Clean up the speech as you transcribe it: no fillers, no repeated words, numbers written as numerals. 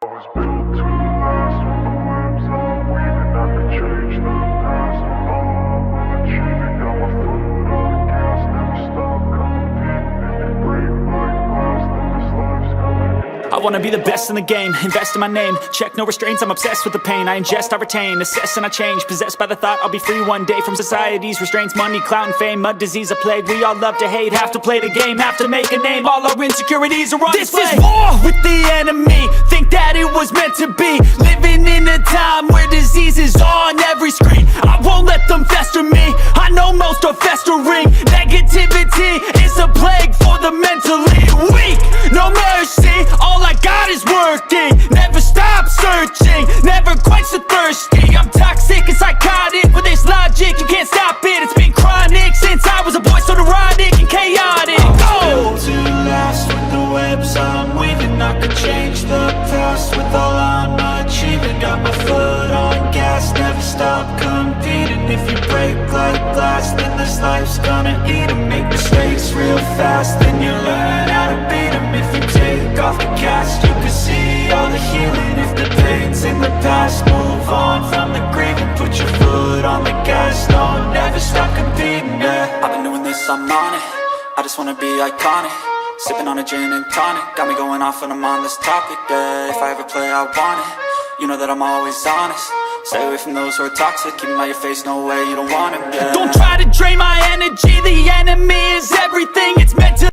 was built to last with the webs I'm weaving. I could change the past with all I'm achieving. Got my foot on gas, never stop competing. If you break like glass, then this life's gonna end. I wanna be the best in the game, invest in my name. Check no restraints, I'm obsessed with the pain. I ingest, I retain, assess and I change. Possessed by the thought I'll be free one day from society's restraints. Money, clout and fame, mud, disease, a plague. We all love to hate, have to play the game, have to make a name. All our insecurities are on display. This is war with the enemy, think that it was meant to be. Living in a time where disease is on every screen. I won't let them fester me, I know most are festering. Negativity is a plague for the mentally weak. No mercy, all I got is working. Never stop searching, never quench the thirsty. I'm toxic and psychotic, with this logic you can't stop it. It's been chronic since I was a boy, so neurotic and chaotic. Built to last with the webs I'm weaving. I could change the past with all I'm achieving. Got my foot on gas, never stop competing. If you break like glass, then this life's gonna eat 'em. Make mistakes real fast, then you learn how to beat 'em. If you take off the cast, you can see all the healing. If the pain's in the past, move on from the grieving. Put your foot on the gas, no, never stop competing, yeah. I've been doing this, I'm on it. I just wanna be iconic. Sipping on a gin and tonic, got me going off when I'm on this topic, yeah. If I ever play, I want it. You know that I'm always honest. Stay away from those who are toxic. Keep 'em out your face, no way, you don't want 'em, yeah. Don't try to drain my energy, the enemy is everything. It's meant to